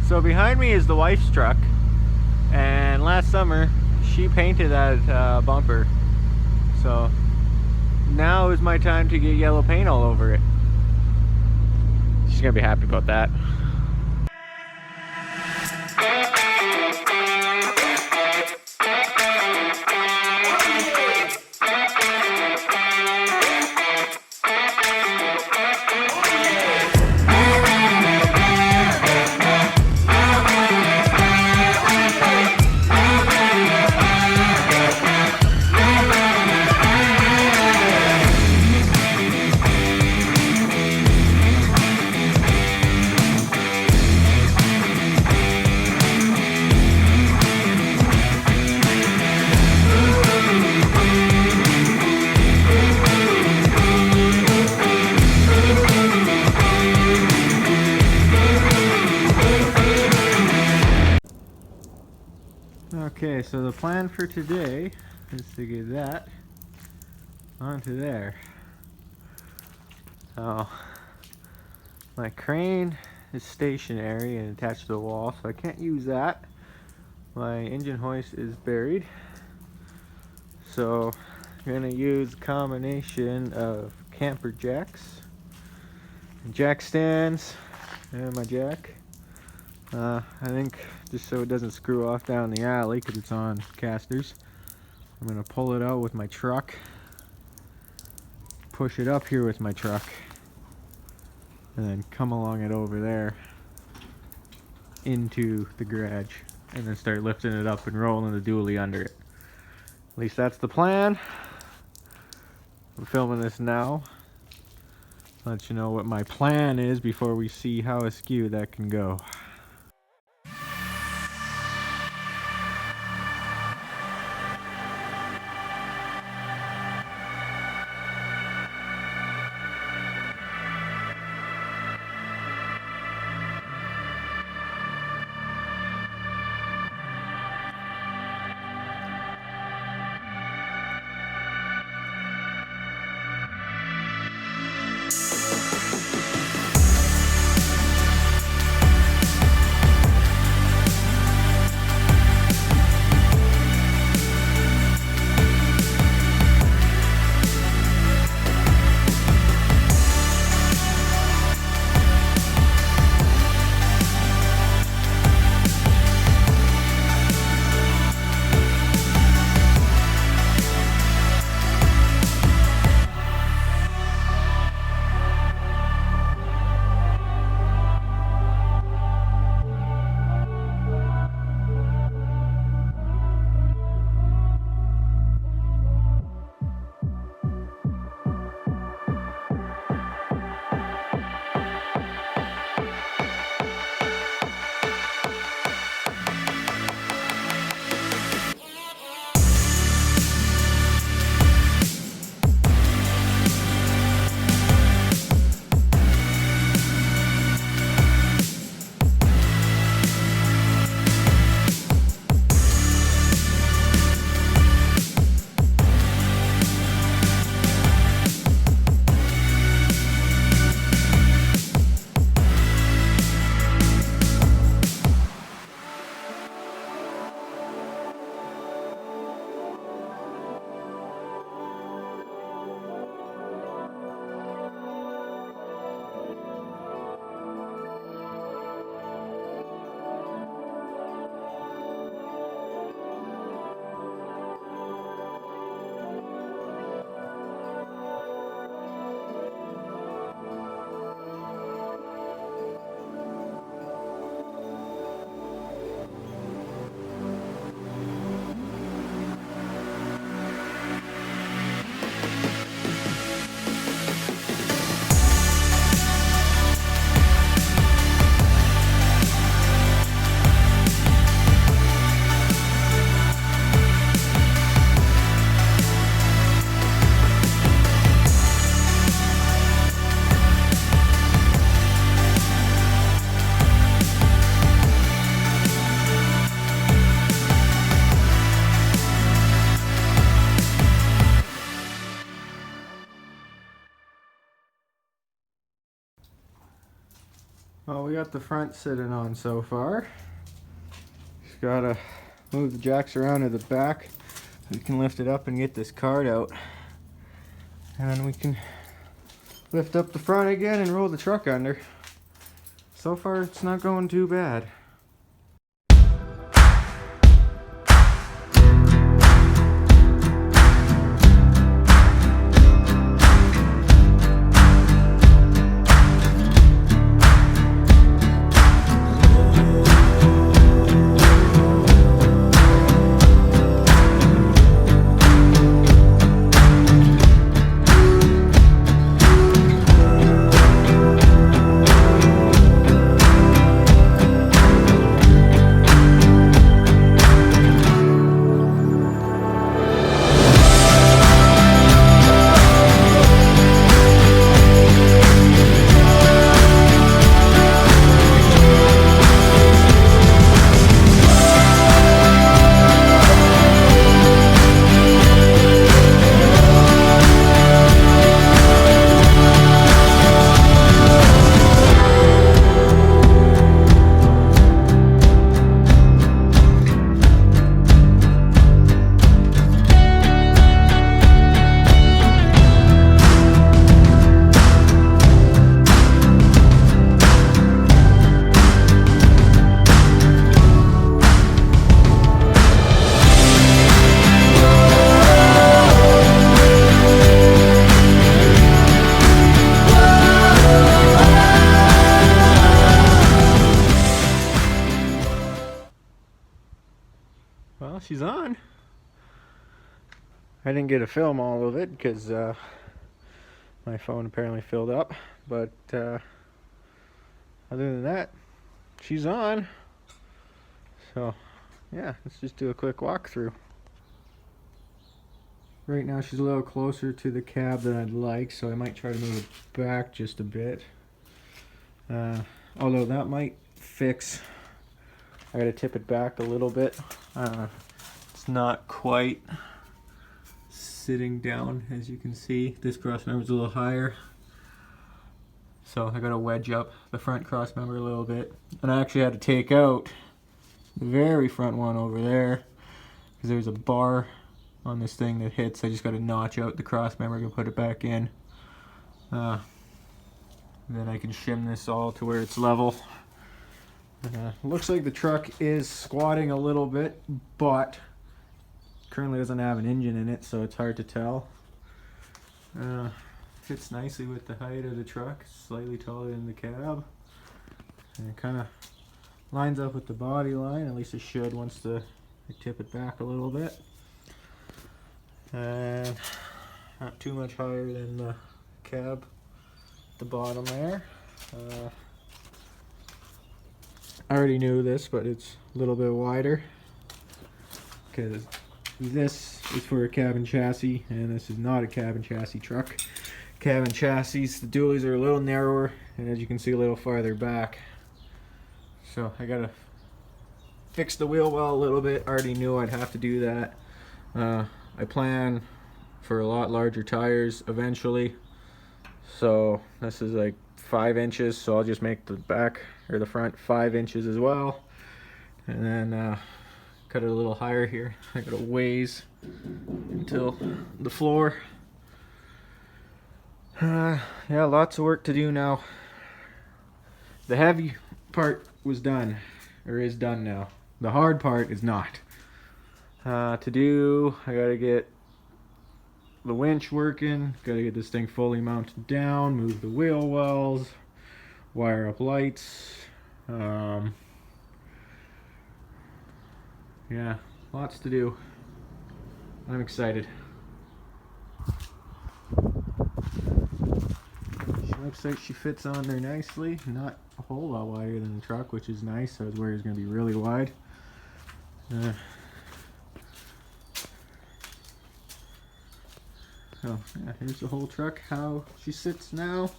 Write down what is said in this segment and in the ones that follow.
So behind me is the wife's truck, and last summer she painted that bumper. So now is my time to get yellow paint all over it. She's gonna be happy about that. Okay, so the plan for today is to get that onto there. So my crane is stationary and attached to the wall, so I can't use that. My engine hoist is buried, so I'm gonna use a combination of camper jacks, jack stands, and my jack. I think just so it doesn't screw off down the alley because it's on casters, I'm going to pull it out with my truck, push it up here with my truck, and then come along it over there into the garage, and then start lifting it up and rolling the dually under it. At least that's the plan. I'm filming this now. Let you know what my plan is before we see how askew that can go. Well, we got the front sitting on so far. Just gotta move the jacks around to the back. We can lift it up and get this cart out. And then we can lift up the front again and roll the truck under. So far, it's not going too bad. Well, she's on. I didn't get to film all of it because my phone apparently filled up. But other than that, she's on. So, yeah, let's just do a quick walkthrough. Right now she's a little closer to the cab than I'd like, so I might try to move it back just a bit. Although that might fix. I gotta tip it back a little bit. It's not quite sitting down, as you can see. This cross member's a little higher, so I gotta wedge up the front cross member a little bit. And I actually had to take out the very front one over there because there's a bar on this thing that hits. I just gotta notch out the cross member and put it back in. Then I can shim this all to where it's level. Looks like the truck is squatting a little bit, but currently doesn't have an engine in it, so it's hard to tell. Fits nicely with the height of the truck, slightly taller than the cab. And it kind of lines up with the body line, at least it should once I tip it back a little bit. And not too much higher than the cab at the bottom there. I already knew this, but it's a little bit wider because this is for a cab and chassis, and this is not a cab and chassis truck. Cab and chassis, the dualies are a little narrower, and as you can see, a little farther back. So I gotta fix the wheel well a little bit. I already knew I'd have to do that. I plan for a lot larger tires eventually, so this is like 5 inches, so I'll just make the back or the front 5 inches as well, and then cut it a little higher here. I gotta ways until the floor. Yeah, lots of work to do now. The heavy part was done, or is done now. The hard part is not. To do, I gotta get the winch working, gotta get this thing fully mounted down, move the wheel wells, wire up lights. Yeah, lots to do. I'm excited. She looks like she fits on there nicely. Not a whole lot wider than the truck, which is nice. I was worried it was going to be really wide. So yeah, here's the whole truck, how she sits now.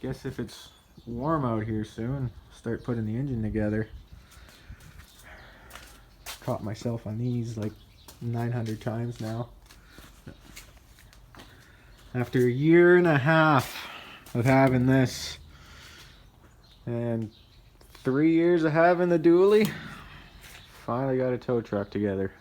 Guess if it's warm out here soon, start putting the engine together. Caught myself on these like 900 times now. After a year and a half of having this and 3 years of having the dually, finally got a tow truck together.